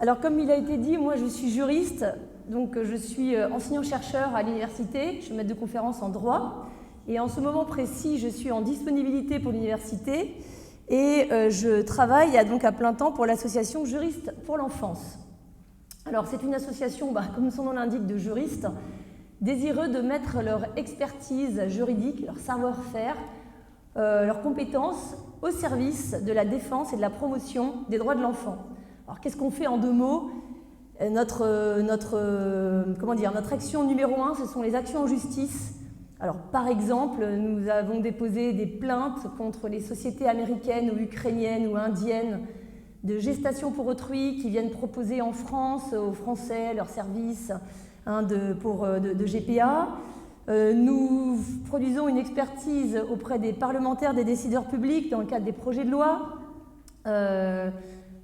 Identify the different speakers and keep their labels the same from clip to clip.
Speaker 1: Alors comme il a été dit, moi je suis juriste, donc je suis enseignant-chercheur à l'université, je suis maître de conférence en droit, et en ce moment précis je suis en disponibilité pour l'université et je travaille donc à plein temps pour l'association Juristes pour l'enfance. Alors c'est une association, comme son nom l'indique, de juristes, désireux de mettre leur expertise juridique, leur savoir-faire, leurs compétences au service de la défense et de la promotion des droits de l'enfant. Alors qu'est-ce qu'on fait en 2 mots? Notre action numéro 1, ce sont les actions en justice. Alors par exemple, nous avons déposé des plaintes contre les sociétés américaines ou ukrainiennes ou indiennes de gestation pour autrui qui viennent proposer en France aux Français leurs services de GPA. Nous produisons une expertise auprès des parlementaires, des décideurs publics dans le cadre des projets de loi.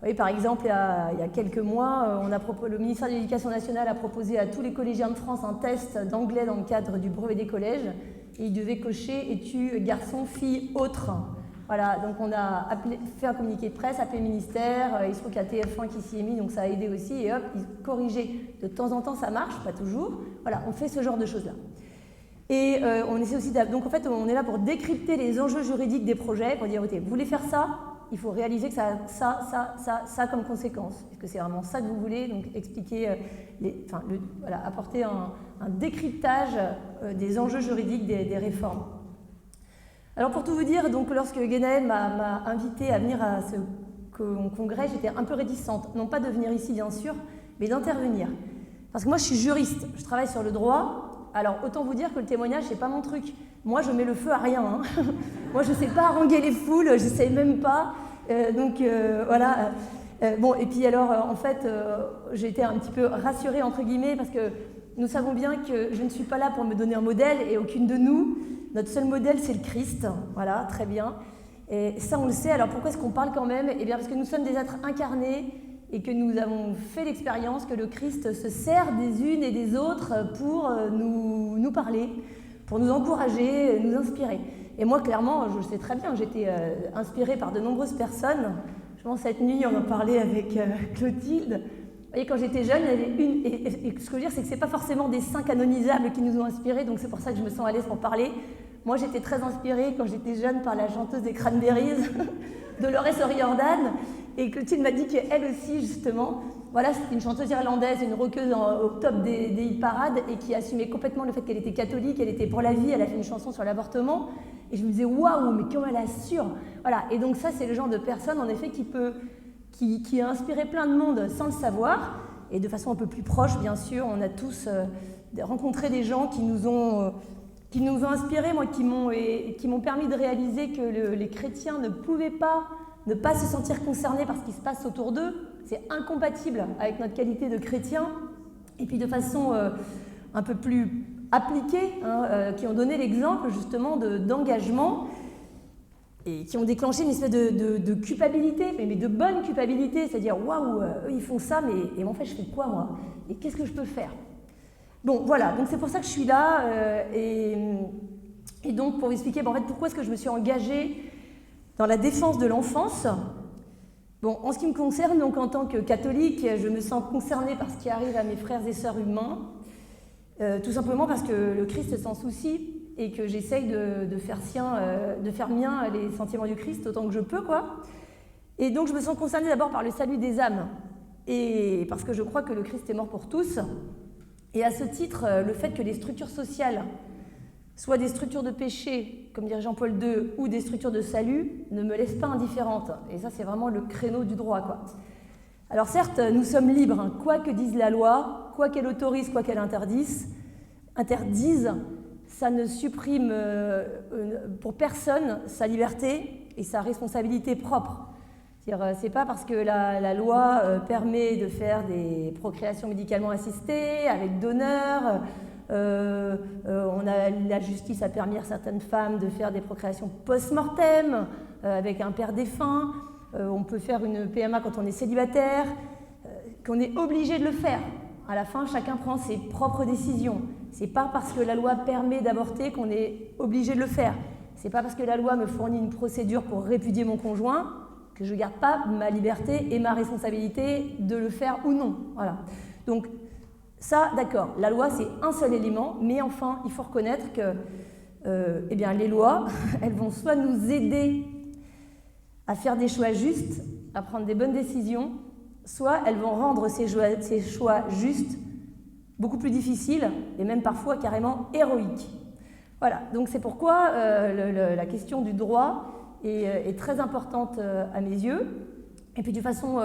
Speaker 1: Oui, par exemple, il y a quelques mois, le ministère de l'Éducation nationale a proposé à tous les collégiens de France un test d'anglais dans le cadre du brevet des collèges. Et ils devaient cocher es-tu garçon, fille, autre. Voilà, donc on a fait un communiqué de presse, appelé le ministère, il se trouve qu'il y a TF1 qui s'y est mis, donc ça a aidé aussi, et hop, ils corrigeaient. De temps en temps, ça marche, pas toujours. Voilà, on fait ce genre de choses-là. Et on essaie aussi donc en fait, on est là pour décrypter les enjeux juridiques des projets, pour dire, ok, vous voulez faire ça, il faut réaliser que ça a ça comme conséquence. Est-ce que c'est vraiment ça que vous voulez? Donc expliquer, apporter un décryptage des enjeux juridiques des réformes. Alors pour tout vous dire, donc lorsque Guénaël m'a invité à venir à ce congrès, j'étais un peu réticente, non pas de venir ici bien sûr, mais d'intervenir. Parce que moi je suis juriste, je travaille sur le droit, alors autant vous dire que le témoignage c'est pas mon truc. Moi je mets le feu à rien, hein. Moi je sais pas haranguer les foules, je sais même pas, voilà. Bon, et puis alors en fait j'ai été un petit peu rassurée entre guillemets parce que nous savons bien que je ne suis pas là pour me donner un modèle et aucune de nous. Notre seul modèle, c'est le Christ, voilà, très bien. Et ça, on le sait. Alors pourquoi est-ce qu'on parle quand même? Eh bien, parce que nous sommes des êtres incarnés et que nous avons fait l'expérience que le Christ se sert des unes et des autres pour nous parler, pour nous encourager, nous inspirer. Et moi, clairement, je le sais très bien, j'étais inspirée par de nombreuses personnes. Je pense cette nuit, on en parlait avec Clotilde. Vous voyez, quand j'étais jeune, il y avait une... Et ce que je veux dire, c'est que ce n'est pas forcément des saints canonisables qui nous ont inspirés, donc c'est pour ça que je me sens à l'aise pour parler. Moi, j'étais très inspirée quand j'étais jeune par la chanteuse des Cranberries, Dolores O'Riordan, et Clotilde m'a dit qu'elle aussi, justement, voilà, c'était une chanteuse irlandaise, une rockeuse au top des hit-parades, et qui assumait complètement le fait qu'elle était catholique, elle était pour la vie, elle a fait une chanson sur l'avortement, et je me disais, waouh, mais comment elle assure! Voilà, et donc ça, c'est le genre de personne, en effet, qui a inspiré plein de monde sans le savoir, et de façon un peu plus proche, bien sûr, on a tous rencontré des gens qui nous ont inspirés, moi, qui m'ont permis de réaliser que les chrétiens ne pouvaient pas ne pas se sentir concernés par ce qui se passe autour d'eux. C'est incompatible avec notre qualité de chrétien, et puis de façon un peu plus appliquée, qui ont donné l'exemple justement d'engagement, et qui ont déclenché une espèce de culpabilité, mais de bonne culpabilité, c'est-à-dire « Waouh, eux ils font ça, mais en fait je fais quoi moi? Et qu'est-ce que je peux faire ?» Bon, voilà, donc c'est pour ça que je suis là, et donc pour vous expliquer en fait, pourquoi est-ce que je me suis engagée dans la défense de l'enfance. Bon, en ce qui me concerne, donc en tant que catholique, je me sens concernée par ce qui arrive à mes frères et sœurs humains, tout simplement parce que le Christ s'en soucie, et que j'essaye de faire mien les sentiments du Christ autant que je peux, quoi. Et donc je me sens concernée d'abord par le salut des âmes, et parce que je crois que le Christ est mort pour tous. Et à ce titre, le fait que les structures sociales soient des structures de péché, comme dirait Jean-Paul II, ou des structures de salut, ne me laisse pas indifférente. Et ça, c'est vraiment le créneau du droit, quoi. Alors certes, nous sommes libres, quoi que dise la loi, quoi qu'elle autorise, quoi qu'elle interdise, ça ne supprime pour personne sa liberté et sa responsabilité propre. C'est pas parce que la loi permet de faire des procréations médicalement assistées, avec donneur, la justice a permis à certaines femmes de faire des procréations post-mortem, avec un père défunt, on peut faire une PMA quand on est célibataire, qu'on est obligé de le faire. À la fin, chacun prend ses propres décisions. C'est pas parce que la loi permet d'avorter qu'on est obligé de le faire. C'est pas parce que la loi me fournit une procédure pour répudier mon conjoint que je ne garde pas ma liberté et ma responsabilité de le faire ou non. Voilà. Donc ça, d'accord, la loi c'est un seul élément, mais enfin il faut reconnaître que eh bien, les lois, elles vont soit nous aider à faire des choix justes, à prendre des bonnes décisions, soit elles vont rendre ces choix justes beaucoup plus difficiles et même parfois carrément héroïques. Voilà, donc c'est pourquoi la question du droit est très importante à mes yeux. Et puis de façon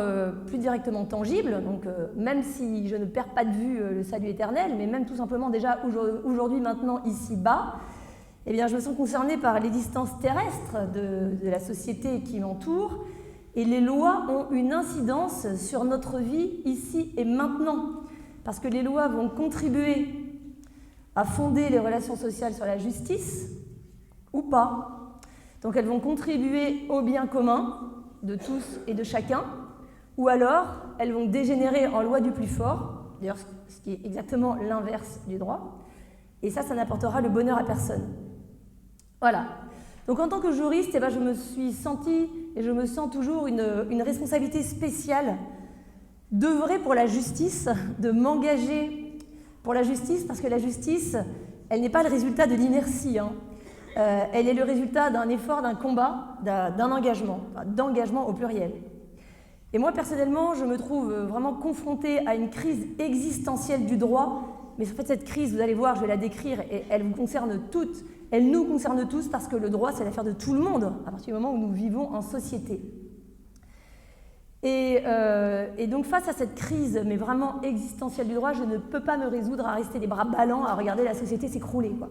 Speaker 1: plus directement tangible, donc même si je ne perds pas de vue le salut éternel, mais même tout simplement déjà aujourd'hui, maintenant, ici-bas, eh bien, je me sens concernée par l'existence terrestre de la société qui m'entoure, et les lois ont une incidence sur notre vie ici et maintenant, parce que les lois vont contribuer à fonder les relations sociales sur la justice, ou pas. Donc elles vont contribuer au bien commun de tous et de chacun, ou alors elles vont dégénérer en loi du plus fort, d'ailleurs ce qui est exactement l'inverse du droit, et ça n'apportera le bonheur à personne. Voilà. Donc en tant que juriste, eh ben, je me suis sentie, et je me sens toujours, une responsabilité spéciale d'œuvrer pour la justice, de m'engager pour la justice, parce que la justice, elle n'est pas le résultat de l'inertie, hein. Elle est le résultat d'un effort, d'un combat, d'un engagement, d'engagement au pluriel. Et moi, personnellement, je me trouve vraiment confrontée à une crise existentielle du droit, mais en fait, cette crise, vous allez voir, je vais la décrire, et elle vous concerne toutes, elle nous concerne tous, parce que le droit, c'est l'affaire de tout le monde, à partir du moment où nous vivons en société. Et donc, face à cette crise, mais vraiment existentielle du droit, je ne peux pas me résoudre à rester les bras ballants, à regarder la société s'écrouler, quoi.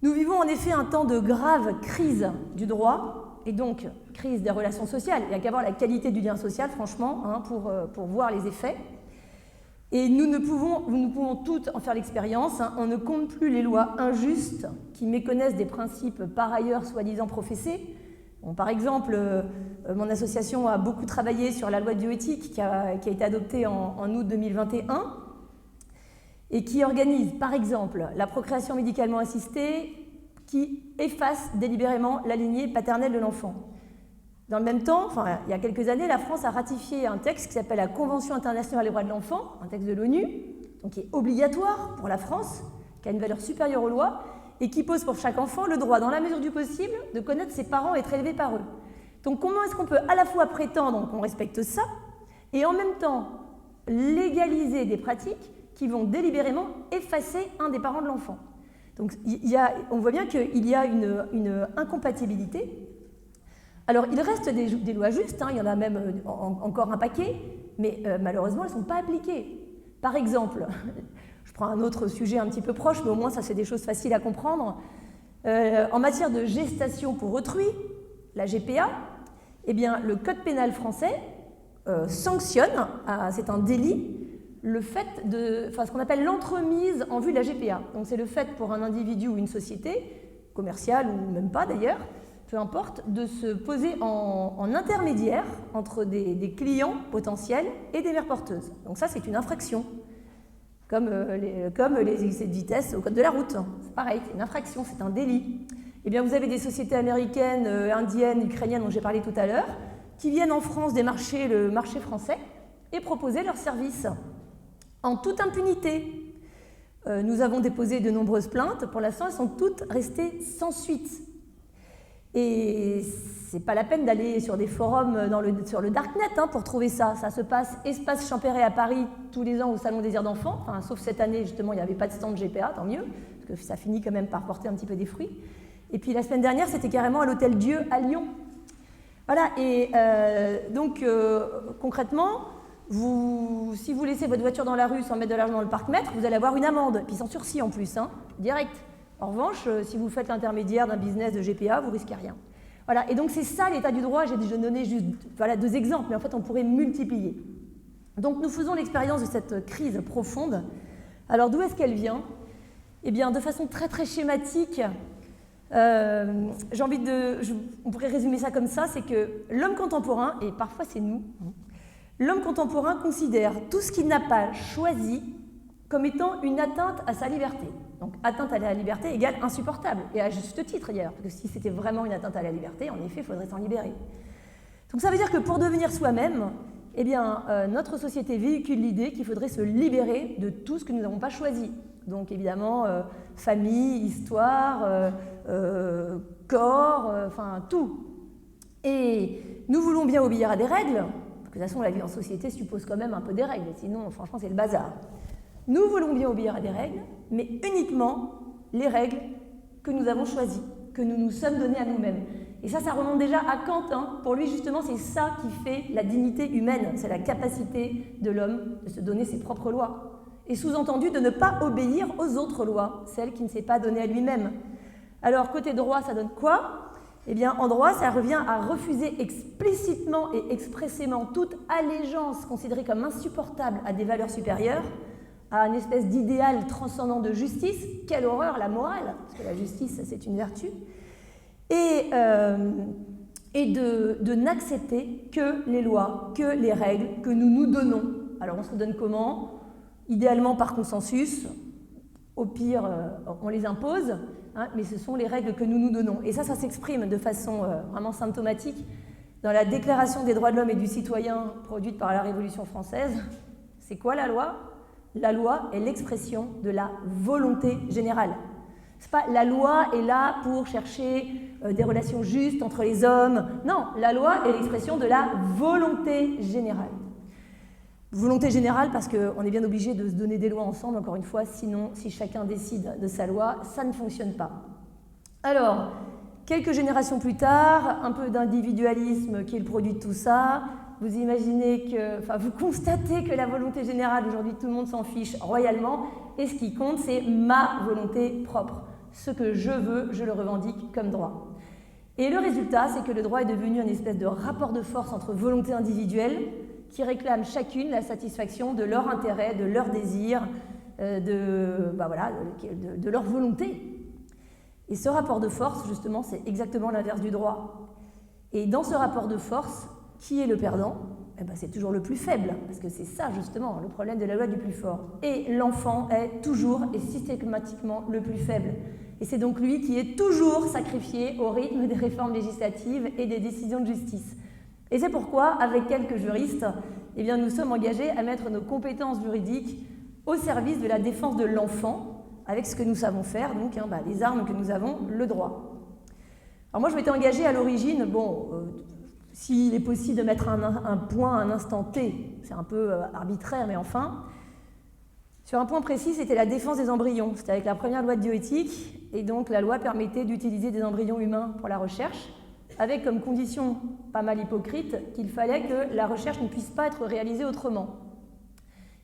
Speaker 1: Nous vivons en effet un temps de grave crise du droit, et donc crise des relations sociales. Il n'y a qu'à voir la qualité du lien social, franchement, hein, pour voir les effets. Et nous pouvons toutes en faire l'expérience, hein. On ne compte plus les lois injustes qui méconnaissent des principes par ailleurs soi-disant professés. Bon, par exemple, mon association a beaucoup travaillé sur la loi de bioéthique qui a été adoptée en août 2021 et qui organise, par exemple, la procréation médicalement assistée qui efface délibérément la lignée paternelle de l'enfant. Dans le même temps, enfin, il y a quelques années, la France a ratifié un texte qui s'appelle la Convention internationale des droits de l'enfant, un texte de l'ONU, donc qui est obligatoire pour la France, qui a une valeur supérieure aux lois, et qui pose pour chaque enfant le droit, dans la mesure du possible, de connaître ses parents et être élevé par eux. Donc comment est-ce qu'on peut à la fois prétendre qu'on respecte ça, et en même temps légaliser des pratiques qui vont délibérément effacer un des parents de l'enfant? Donc on voit bien qu'il y a une incompatibilité. Alors, il reste des lois justes, hein, il y en a même encore un paquet, mais malheureusement, elles ne sont pas appliquées. Par exemple, je prends un autre sujet un petit peu proche, mais au moins ça c'est des choses faciles à comprendre. En matière de gestation pour autrui, la GPA, eh bien, le Code pénal français sanctionne, c'est un délit, le fait ce qu'on appelle l'entremise en vue de la GPA. Donc c'est le fait pour un individu ou une société, commerciale ou même pas d'ailleurs, peu importe, de se poser en intermédiaire entre des clients potentiels et des mères porteuses. Donc ça, c'est une infraction, comme les excès de vitesse au code de la route. C'est pareil, c'est une infraction, c'est un délit. Eh bien, vous avez des sociétés américaines, indiennes, ukrainiennes, dont j'ai parlé tout à l'heure, qui viennent en France démarcher le marché français et proposer leurs services en toute impunité. Nous avons déposé de nombreuses plaintes. Pour l'instant, elles sont toutes restées sans suite. Et c'est pas la peine d'aller sur des forums sur le Darknet hein, pour trouver ça. Ça se passe Espace Champéret à Paris tous les ans au Salon Désir d'Enfants. Enfin, sauf cette année, justement, il n'y avait pas de stand GPA, tant mieux, parce que ça finit quand même par porter un petit peu des fruits. Et puis la semaine dernière, c'était carrément à l'Hôtel Dieu à Lyon. Voilà, et donc concrètement, si vous laissez votre voiture dans la rue sans mettre de l'argent dans le parc-mètre, vous allez avoir une amende, puis sans sursis en plus, hein, direct. En revanche, si vous faites l'intermédiaire d'un business de GPA, vous risquez rien. Voilà, et donc c'est ça l'état du droit. J'ai donné juste deux exemples, mais en fait on pourrait multiplier. Donc nous faisons l'expérience de cette crise profonde. Alors d'où est-ce qu'elle vient? Eh bien de façon très très schématique, on pourrait résumer ça comme ça, c'est que l'homme contemporain, et parfois c'est nous, l'homme contemporain considère tout ce qu'il n'a pas choisi comme étant une atteinte à sa liberté. Donc atteinte à la liberté égale insupportable, et à juste titre d'ailleurs, parce que si c'était vraiment une atteinte à la liberté, en effet, il faudrait s'en libérer. Donc ça veut dire que pour devenir soi-même, eh bien, notre société véhicule l'idée qu'il faudrait se libérer de tout ce que nous n'avons pas choisi. Donc évidemment, famille, histoire, corps, enfin tout. Et nous voulons bien obéir à des règles, parce que de toute façon la vie en société suppose quand même un peu des règles, sinon franchement c'est le bazar. Nous voulons bien obéir à des règles, mais uniquement les règles que nous avons choisies, que nous nous sommes données à nous-mêmes. Et ça remonte déjà à Kant. Pour lui, justement, c'est ça qui fait la dignité humaine. C'est la capacité de l'homme de se donner ses propres lois. Et sous-entendu, de ne pas obéir aux autres lois, celles qu'il ne s'est pas données à lui-même. Alors, côté droit, ça donne quoi? Eh bien, en droit, ça revient à refuser explicitement et expressément toute allégeance considérée comme insupportable à des valeurs supérieures, à une espèce d'idéal transcendant de justice. Quelle horreur, la morale, parce que la justice, c'est une vertu. Et de n'accepter que les lois, que les règles que nous nous donnons. Alors on se donne comment? Idéalement par consensus, au pire on les impose, mais ce sont les règles que nous nous donnons. Et ça s'exprime de façon vraiment symptomatique dans la Déclaration des droits de l'homme et du citoyen produite par la Révolution française. C'est quoi la loi? La loi est l'expression de la volonté générale. C'est pas la loi est là pour chercher des relations justes entre les hommes. Non, la loi est l'expression de la volonté générale. Volonté générale parce qu'on est bien obligé de se donner des lois ensemble, encore une fois, sinon, si chacun décide de sa loi, ça ne fonctionne pas. Alors, quelques générations plus tard, un peu d'individualisme qui est le produit de tout ça, vous imaginez que, enfin, vous constatez que la volonté générale, aujourd'hui, tout le monde s'en fiche royalement, et ce qui compte, c'est ma volonté propre. Ce que je veux, je le revendique comme droit. Et le résultat, c'est que le droit est devenu une espèce de rapport de force entre volontés individuelles qui réclament chacune la satisfaction de leur intérêt, de leurs désirs, de leur volonté. Et ce rapport de force, justement, c'est exactement l'inverse du droit. Et dans ce rapport de force, qui est le perdant? Eh ben, c'est toujours le plus faible, parce que c'est ça, justement, le problème de la loi du plus fort. Et l'enfant est toujours et systématiquement le plus faible. Et c'est donc lui qui est toujours sacrifié au rythme des réformes législatives et des décisions de justice. Et c'est pourquoi, avec quelques juristes, eh bien, nous sommes engagés à mettre nos compétences juridiques au service de la défense de l'enfant, avec ce que nous savons faire, donc les armes que nous avons, le droit. Alors moi, je m'étais engagée à l'origine, s'il est possible de mettre un point à un instant T, c'est un peu arbitraire, mais enfin, sur un point précis, c'était la défense des embryons. C'était avec la première loi de bioéthique, et donc la loi permettait d'utiliser des embryons humains pour la recherche, avec comme condition pas mal hypocrite qu'il fallait que la recherche ne puisse pas être réalisée autrement.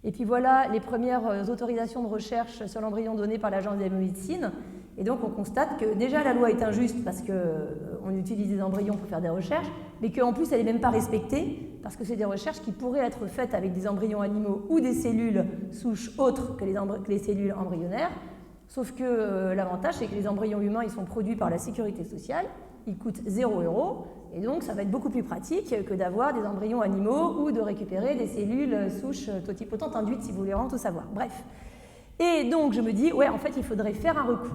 Speaker 1: Et puis voilà les premières autorisations de recherche sur l'embryon données par l'Agence de la biomédecine. Et donc on constate que déjà la loi est injuste parce qu'on utilise des embryons pour faire des recherches, mais qu'en plus elle n'est même pas respectée parce que c'est des recherches qui pourraient être faites avec des embryons animaux ou des cellules souches autres que les cellules embryonnaires. Sauf que l'avantage c'est que les embryons humains ils sont produits par la sécurité sociale, ils coûtent 0 €, et donc ça va être beaucoup plus pratique que d'avoir des embryons animaux ou de récupérer des cellules souches totipotentes induites si vous voulez vraiment tout savoir. Bref. Et donc je me dis, ouais, en fait il faudrait faire un recours.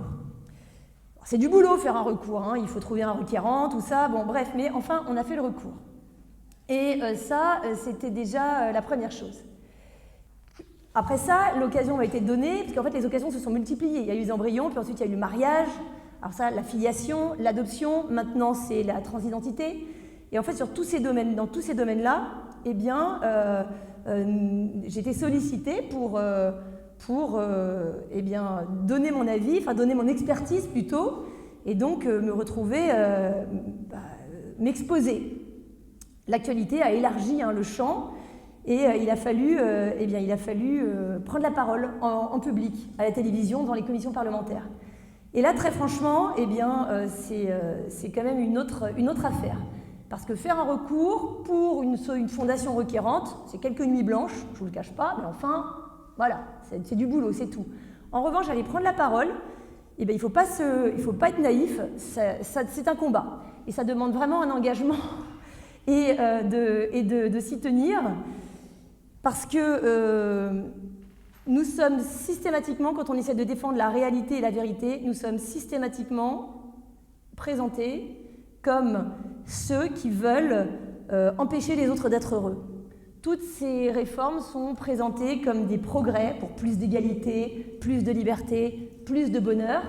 Speaker 1: C'est du boulot faire un recours, il faut trouver un requérant, tout ça, bon bref, mais enfin on a fait le recours. Et ça, c'était déjà la première chose. Après ça, l'occasion m'a été donnée, parce qu'en fait les occasions se sont multipliées. Il y a eu les embryons, puis ensuite il y a eu le mariage, alors ça, la filiation, l'adoption, maintenant c'est la transidentité. Et en fait, dans tous ces domaines-là, eh bien, j'ai été sollicitée pour donner mon avis, enfin donner mon expertise plutôt, et donc me retrouver, m'exposer. L'actualité a élargi le champ, et il a fallu prendre la parole en public, à la télévision, dans les commissions parlementaires. Et là, très franchement, c'est quand même une autre affaire. Parce que faire un recours pour une fondation requérante, c'est quelques nuits blanches, je ne vous le cache pas, mais enfin, voilà, c'est du boulot, c'est tout. En revanche, aller prendre la parole, il ne faut pas être naïf, c'est un combat. Et ça demande vraiment un engagement et de s'y tenir, parce que nous sommes systématiquement, quand on essaie de défendre la réalité et la vérité, nous sommes systématiquement présentés comme ceux qui veulent empêcher les autres d'être heureux. Toutes ces réformes sont présentées comme des progrès pour plus d'égalité, plus de liberté, plus de bonheur.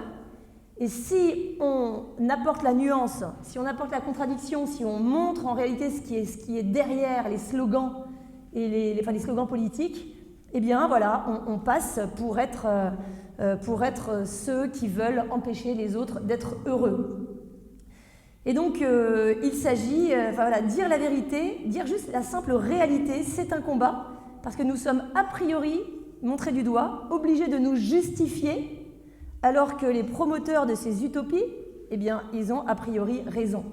Speaker 1: Et si on apporte la nuance, si on apporte la contradiction, si on montre en réalité ce qui est derrière les slogans, et les slogans politiques, eh bien voilà, on passe pour être ceux qui veulent empêcher les autres d'être heureux. Et donc, il s'agit, dire la vérité, dire juste la simple réalité, c'est un combat, parce que nous sommes a priori, montrés du doigt, obligés de nous justifier, alors que les promoteurs de ces utopies, eh bien, ils ont a priori raison.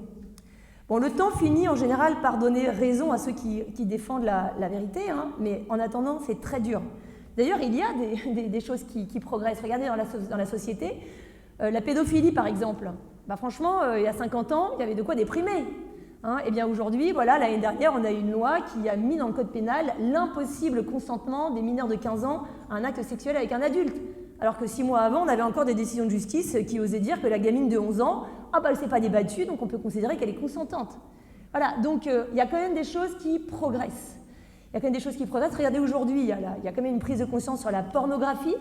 Speaker 1: Bon, le temps finit en général par donner raison à ceux qui défendent la vérité, hein, mais en attendant, c'est très dur. D'ailleurs, il y a des choses qui progressent. Regardez dans la société, la pédophilie, par exemple. Franchement, il y a 50 ans, il y avait de quoi déprimer. Hein. Eh bien aujourd'hui, voilà, l'année dernière, on a eu une loi qui a mis dans le code pénal l'impossible consentement des mineurs de 15 ans à un acte sexuel avec un adulte. Alors que 6 mois avant, on avait encore des décisions de justice qui osaient dire que la gamine de 11 ans, elle ne s'est pas débattue, donc on peut considérer qu'elle est consentante. Voilà, donc il y a quand même des choses qui progressent. Regardez aujourd'hui, il y a quand même une prise de conscience sur la pornographie.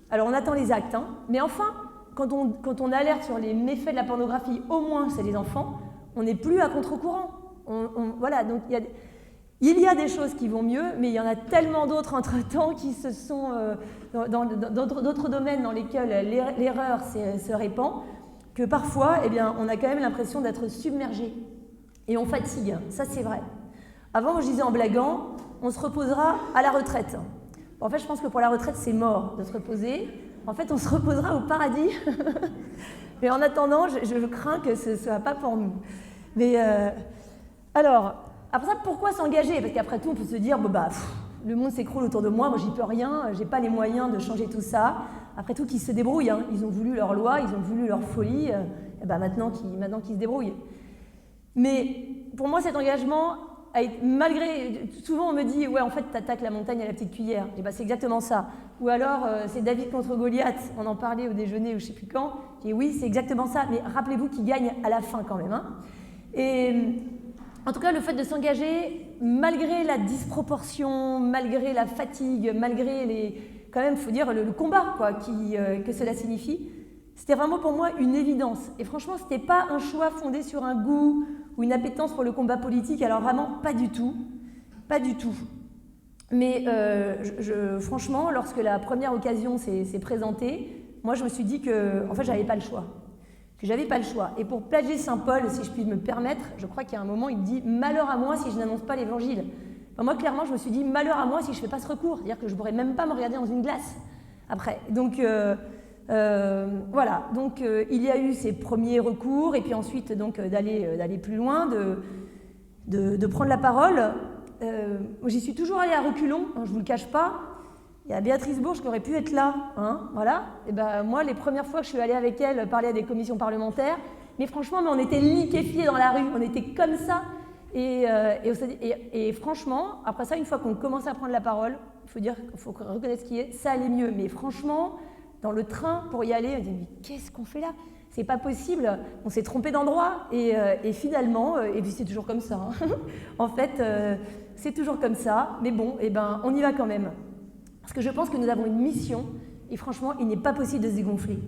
Speaker 1: Alors on attend les actes, hein, mais enfin, quand on alerte sur les méfaits de la pornographie, au moins c'est les enfants, on n'est plus à contre-courant. Voilà, donc il y a des choses qui vont mieux, mais il y en a tellement d'autres entre-temps qui se sont dans d'autres domaines dans lesquels l'erreur se répand, que parfois, eh bien, on a quand même l'impression d'être submergé. Et on fatigue, ça c'est vrai. Avant, je disais en blaguant, on se reposera à la retraite. En fait, je pense que pour la retraite, c'est mort de se reposer. En fait, on se reposera au paradis. Mais en attendant, je crains que ce ne soit pas pour nous. Mais alors, après ça, pourquoi s'engager? Parce qu'après tout, on peut se dire, le monde s'écroule autour de moi j'y peux rien, j'ai pas les moyens de changer tout ça. Après tout, qu'ils se débrouillent. Hein. Ils ont voulu leur loi, ils ont voulu leur folie, et maintenant qu'ils se débrouillent. Mais pour moi, cet engagement, souvent on me dit, ouais, en fait, t'attaques la montagne à la petite cuillère. Et c'est exactement ça. Ou alors, c'est David contre Goliath, on en parlait au déjeuner ou je sais plus quand. Je dis, oui, c'est exactement ça, mais rappelez-vous qu'il gagne à la fin quand même. Hein. Et en tout cas, le fait de s'engager, malgré la disproportion, malgré la fatigue, malgré quand même, il faut dire, le combat quoi, que cela signifie, c'était vraiment pour moi une évidence. Et franchement, ce n'était pas un choix fondé sur un goût ou une appétence pour le combat politique, alors vraiment pas du tout. Pas du tout. Mais franchement, lorsque la première occasion s'est présentée, moi je me suis dit que en fait, j'avais pas le choix. Et pour plagier Saint Paul, si je puis me permettre, je crois qu'il y a un moment, il dit « Malheur à moi si je n'annonce pas l'évangile ». Moi, clairement, je me suis dit « Malheur à moi si je ne fais pas ce recours ». C'est-à-dire que je ne pourrais même pas me regarder dans une glace après. Donc, voilà. Donc, il y a eu ces premiers recours, et puis ensuite, d'aller plus loin, de prendre la parole. J'y suis toujours allée à reculons, hein, je ne vous le cache pas. Il y a Béatrice Bourges qui aurait pu être là, hein, voilà. Et moi, les premières fois que je suis allée avec elle parler à des commissions parlementaires, mais franchement, on était liquéfiés dans la rue, on était comme ça. Et franchement, après ça, une fois qu'on commençait à prendre la parole, il faut reconnaître ce qui est, ça allait mieux. Mais franchement, dans le train pour y aller, on dit mais qu'est-ce qu'on fait là? C'est pas possible, on s'est trompé d'endroit. Et finalement, et puis c'est toujours comme ça. Hein. En fait, c'est toujours comme ça. Mais bon, on y va quand même. Parce que je pense que nous avons une mission, et franchement, il n'est pas possible de se dégonfler.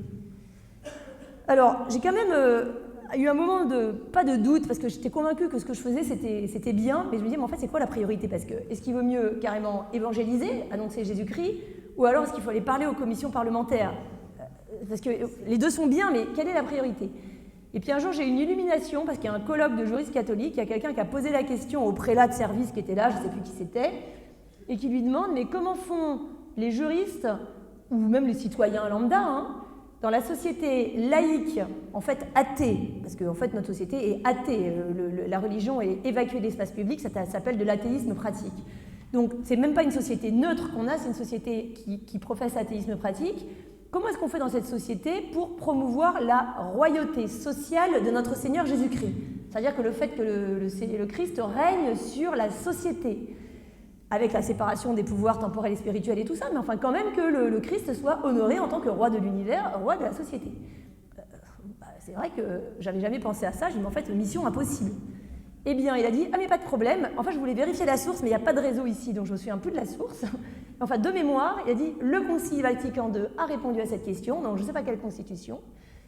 Speaker 1: Alors, j'ai quand même eu un moment pas de doute, parce que j'étais convaincue que ce que je faisais, c'était bien, mais je me disais, mais en fait, c'est quoi la priorité? Parce que, est-ce qu'il vaut mieux carrément évangéliser, annoncer Jésus-Christ, ou alors est-ce qu'il faut aller parler aux commissions parlementaires? Parce que les deux sont bien, mais quelle est la priorité? Et puis un jour, j'ai eu une illumination, parce qu'il y a un colloque de juristes catholiques, il y a quelqu'un qui a posé la question au prélat de service qui était là, je ne sais plus qui c'était, et qui lui demande, mais comment font les juristes, ou même les citoyens lambda, hein, dans la société laïque, en fait athée, parce que en fait, notre société est athée, la religion est évacuée de l'espace public, ça s'appelle de l'athéisme pratique. Donc, c'est même pas une société neutre qu'on a, c'est une société qui professe l'athéisme pratique. Comment est-ce qu'on fait dans cette société pour promouvoir la royauté sociale de notre Seigneur Jésus-Christ? C'est-à-dire que le fait que le Christ règne sur la société, avec la séparation des pouvoirs temporels et spirituels et tout ça, mais enfin quand même que le Christ soit honoré en tant que roi de l'univers, roi de la société. C'est vrai que j'avais jamais pensé à ça, j'ai dit mais en fait mission impossible. Eh bien, il a dit « Ah, mais pas de problème. En fait, je voulais vérifier la source, mais il n'y a pas de réseau ici, donc je me souviens plus de la source. » Enfin, de mémoire, il a dit « Le Concile Vatican II a répondu à cette question, donc je ne sais pas quelle constitution.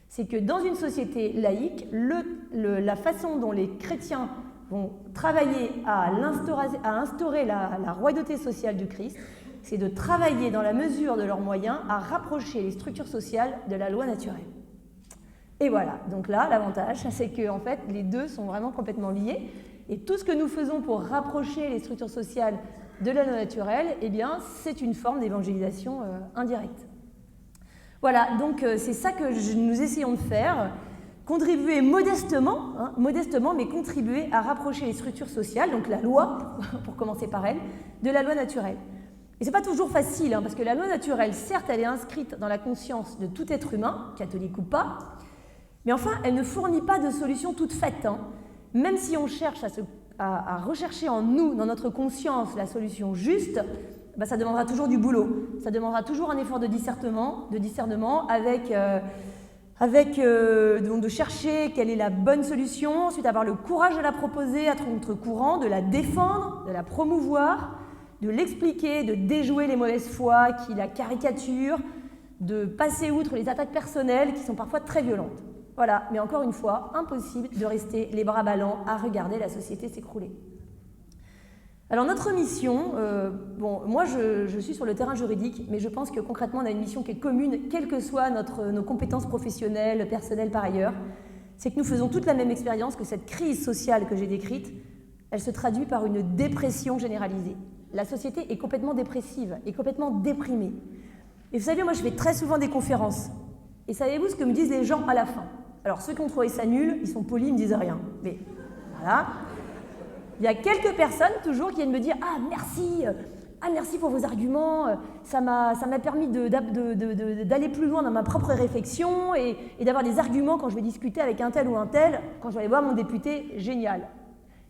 Speaker 1: C'est que dans une société laïque, la façon dont les chrétiens vont travailler à instaurer la royauté sociale du Christ, c'est de travailler dans la mesure de leurs moyens à rapprocher les structures sociales de la loi naturelle. » Et voilà, donc là, l'avantage, c'est que en fait, les deux sont vraiment complètement liés. Et tout ce que nous faisons pour rapprocher les structures sociales de la loi naturelle, eh bien, c'est une forme d'évangélisation indirecte. Voilà, donc c'est ça que nous essayons de faire, contribuer modestement, mais contribuer à rapprocher les structures sociales, donc la loi, pour commencer par elle, de la loi naturelle. Et ce n'est pas toujours facile, parce que la loi naturelle, certes, elle est inscrite dans la conscience de tout être humain, catholique ou pas, mais enfin, elle ne fournit pas de solution toute faite. Même si on cherche à rechercher en nous, dans notre conscience, la solution juste, ça demandera toujours du boulot. Ça demandera toujours un effort de discernement donc de chercher quelle est la bonne solution, ensuite avoir le courage de la proposer à contre-courant, de la défendre, de la promouvoir, de l'expliquer, de déjouer les mauvaises foi qui la caricaturent, de passer outre les attaques personnelles qui sont parfois très violentes. Voilà, mais encore une fois, impossible de rester les bras ballants à regarder la société s'écrouler. Alors notre mission, moi je suis sur le terrain juridique, mais je pense que concrètement on a une mission qui est commune, quelles que soient nos compétences professionnelles, personnelles par ailleurs, c'est que nous faisons toute la même expérience, que cette crise sociale que j'ai décrite, elle se traduit par une dépression généralisée. La société est complètement dépressive, est complètement déprimée. Et vous savez, moi je fais très souvent des conférences, et savez-vous ce que me disent les gens à la fin? Alors, ceux qui ont trouvé ça nul, ils sont polis, ils ne me disent rien. Mais voilà. Il y a quelques personnes, toujours, qui viennent me dire « Ah, merci pour vos arguments, ça m'a permis d'aller plus loin dans ma propre réflexion et d'avoir des arguments quand je vais discuter avec un tel ou un tel, quand je vais aller voir mon député, génial. »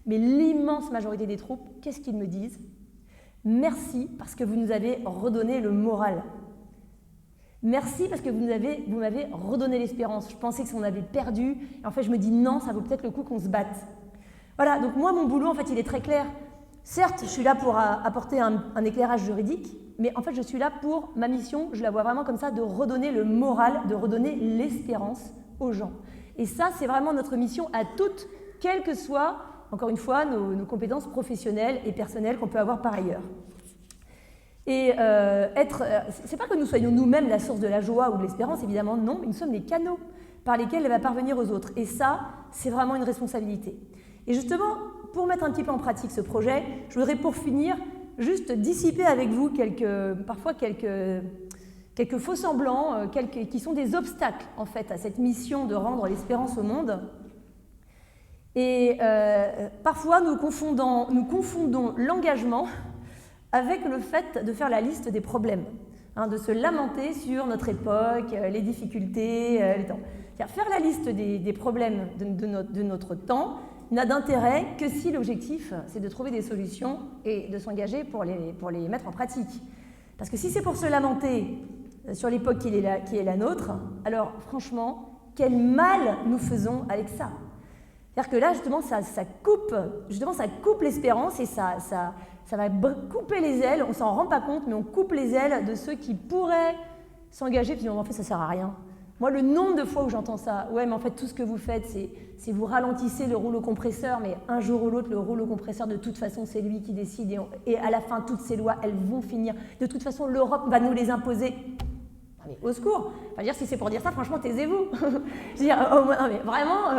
Speaker 1: Mais l'immense majorité des troupes, qu'est-ce qu'ils me disent? « Merci parce que vous nous avez redonné le moral. » Merci parce que vous m'avez redonné l'espérance. Je pensais qu'on avait perdu. Et en fait, je me dis non, ça vaut peut-être le coup qu'on se batte. Voilà, donc moi, mon boulot, en fait, il est très clair. Certes, je suis là pour apporter un éclairage juridique, mais en fait, je suis là pour ma mission, je la vois vraiment comme ça, de redonner le moral, de redonner l'espérance aux gens. Et ça, c'est vraiment notre mission à toutes, quelles que soient, encore une fois, nos compétences professionnelles et personnelles qu'on peut avoir par ailleurs. Et c'est pas que nous soyons nous-mêmes la source de la joie ou de l'espérance, évidemment, non, mais nous sommes les canaux par lesquels elle va parvenir aux autres. Et ça, c'est vraiment une responsabilité. Et justement, pour mettre un petit peu en pratique ce projet, je voudrais pour finir juste dissiper avec vous parfois quelques faux semblants, qui sont des obstacles en fait à cette mission de rendre l'espérance au monde. Et parfois, nous confondons l'engagement avec le fait de faire la liste des problèmes, de se lamenter sur notre époque, les difficultés, les temps. Faire la liste des problèmes de notre temps n'a d'intérêt que si l'objectif, c'est de trouver des solutions et de s'engager pour les mettre en pratique. Parce que si c'est pour se lamenter sur l'époque qui est la nôtre, alors franchement, quel mal nous faisons avec ça? C'est-à-dire que là, justement, ça coupe l'espérance et ça va couper les ailes, on ne s'en rend pas compte, mais on coupe les ailes de ceux qui pourraient s'engager, puis en fait, ça ne sert à rien. Moi, le nombre de fois où j'entends ça, ouais, mais en fait, tout ce que vous faites, c'est vous ralentissez le rouleau compresseur, mais un jour ou l'autre, le rouleau compresseur, de toute façon, c'est lui qui décide, et à la fin, toutes ces lois, elles vont finir. De toute façon, l'Europe va nous les imposer. Non, mais au secours. Enfin, dire, si c'est pour dire ça, franchement, taisez-vous. Je veux dire, non, mais vraiment,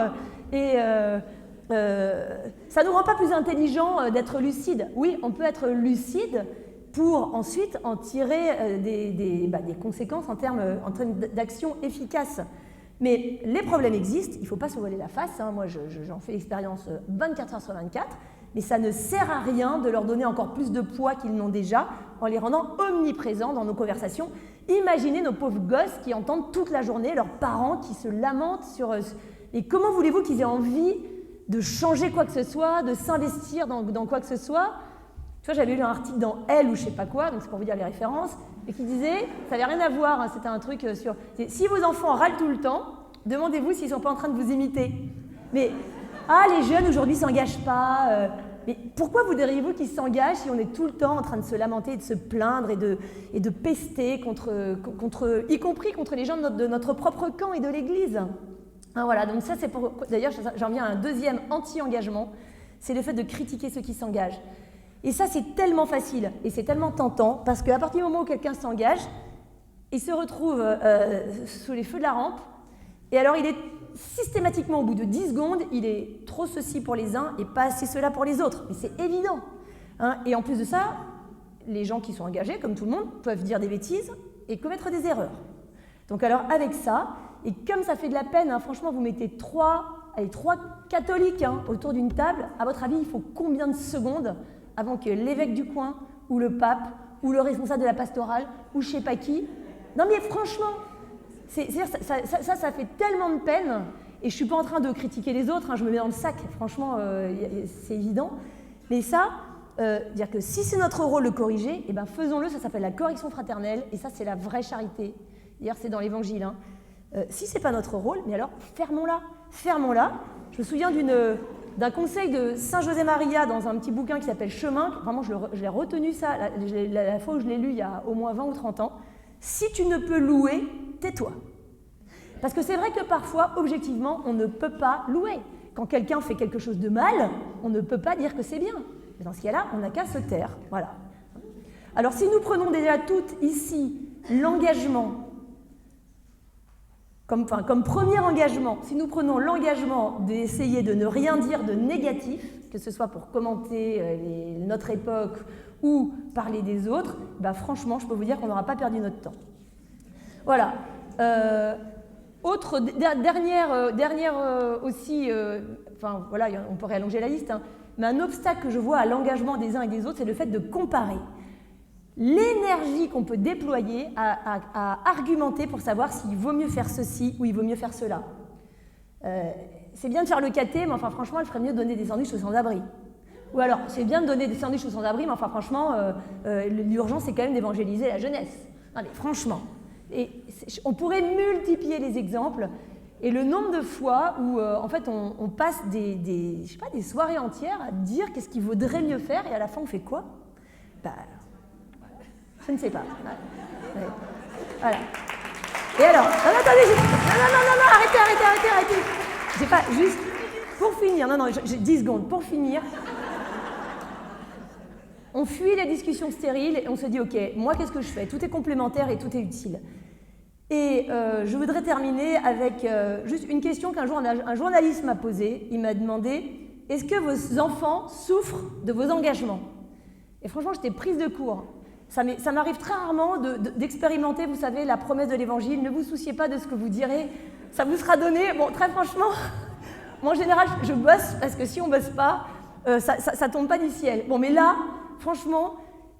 Speaker 1: ça ne nous rend pas plus intelligents d'être lucides. Oui, on peut être lucide pour ensuite en tirer des conséquences en termes d'action efficace. Mais les problèmes existent, il ne faut pas se voiler la face. Moi, j'en fais l'expérience 24 heures sur 24, mais ça ne sert à rien de leur donner encore plus de poids qu'ils n'ont déjà en les rendant omniprésents dans nos conversations. Imaginez nos pauvres gosses qui entendent toute la journée leurs parents qui se lamentent sur... Et comment voulez-vous qu'ils aient envie de changer quoi que ce soit, de s'investir dans quoi que ce soit? Tu vois, j'avais lu un article dans Elle ou je sais pas quoi, donc c'est pour vous dire les références, et qui disait, ça n'avait rien à voir, c'était un truc sur... Si vos enfants râlent tout le temps, demandez-vous s'ils ne sont pas en train de vous imiter. Mais Ah, les jeunes aujourd'hui ne s'engagent pas. Mais pourquoi voudriez-vous qu'ils s'engagent si on est tout le temps en train de se lamenter et de se plaindre et de pester y compris contre les gens de notre propre camp et de l'Église? Hein, voilà, donc ça c'est pour... D'ailleurs, j'en viens à un deuxième anti-engagement, c'est le fait de critiquer ceux qui s'engagent. Et ça, c'est tellement facile et c'est tellement tentant parce qu'à partir du moment où quelqu'un s'engage, il se retrouve sous les feux de la rampe et alors il est systématiquement, au bout de 10 secondes, il est trop ceci pour les uns et pas assez cela pour les autres. Mais c'est évident. Hein, et en plus de ça, les gens qui sont engagés, comme tout le monde, peuvent dire des bêtises et commettre des erreurs. Donc alors, avec ça, et comme ça fait de la peine, hein, franchement, vous mettez trois catholiques autour d'une table, à votre avis, il faut combien de secondes avant que l'évêque du coin, ou le pape, ou le responsable de la pastorale, ou je sais pas qui... Non mais franchement, ça fait tellement de peine, et je ne suis pas en train de critiquer les autres, hein, je me mets dans le sac, franchement, c'est évident. Mais ça, dire que si c'est notre rôle de corriger, eh ben faisons-le, ça s'appelle la correction fraternelle, et ça c'est la vraie charité. D'ailleurs c'est dans l'Évangile. Hein. Si ce n'est pas notre rôle, mais alors fermons-la, fermons-la. Je me souviens d'un conseil de Saint José Maria dans un petit bouquin qui s'appelle Chemin, vraiment je l'ai retenu ça, la fois où je l'ai lu il y a au moins 20 ou 30 ans. Si tu ne peux louer, tais-toi. Parce que c'est vrai que parfois, objectivement, on ne peut pas louer. Quand quelqu'un fait quelque chose de mal, on ne peut pas dire que c'est bien. Mais dans ce cas-là, on n'a qu'à se taire. Voilà. Alors si nous prenons déjà toutes ici l'engagement, comme premier engagement, si nous prenons l'engagement d'essayer de ne rien dire de négatif, que ce soit pour commenter notre époque ou parler des autres, bah franchement, je peux vous dire qu'on n'aura pas perdu notre temps. Voilà. Dernière aussi, voilà, on pourrait allonger la liste, hein, mais un obstacle que je vois à l'engagement des uns et des autres, c'est le fait de comparer. L'énergie qu'on peut déployer à argumenter pour savoir s'il vaut mieux faire ceci ou il vaut mieux faire cela. C'est bien de faire le caté, mais enfin franchement, il ferait mieux de donner des sandwichs aux sans-abri. Ou alors, c'est bien de donner des sandwichs aux sans-abri, mais enfin franchement, l'urgence c'est quand même d'évangéliser la jeunesse. Non mais franchement. Et on pourrait multiplier les exemples et le nombre de fois où en fait on passe des soirées entières à dire qu'est-ce qu'il vaudrait mieux faire et à la fin on fait quoi? Bah, je ne sais pas. Ouais. Voilà. Et alors, non, attendez, non, arrêtez. J'ai pas, juste, pour finir, j'ai 10 secondes, pour finir, on fuit les discussions stériles et on se dit, ok, moi qu'est-ce que je fais? Tout est complémentaire et tout est utile. Et je voudrais terminer avec juste une question qu'un jour un journaliste m'a posée. Il m'a demandé, est-ce que vos enfants souffrent de vos engagements? Et franchement, j'étais prise de court. Ça m'arrive très rarement d'expérimenter, vous savez, la promesse de l'Évangile. Ne vous souciez pas de ce que vous direz, ça vous sera donné. Bon, très franchement, moi en général, je bosse parce que si on bosse pas, ça tombe pas du ciel. Bon, mais là, franchement,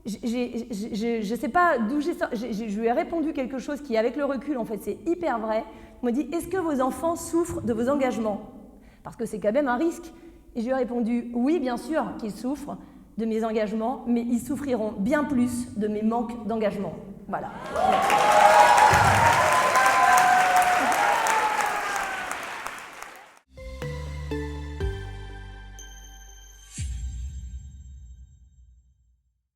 Speaker 1: je sais pas d'où je lui ai répondu quelque chose qui, avec le recul, en fait, c'est hyper vrai. On m'a dit, est-ce que vos enfants souffrent de vos engagements? Parce que c'est quand même un risque. Et je lui ai répondu, oui, bien sûr qu'ils souffrent de mes engagements, mais ils souffriront bien plus de mes manques d'engagement. Voilà. Merci.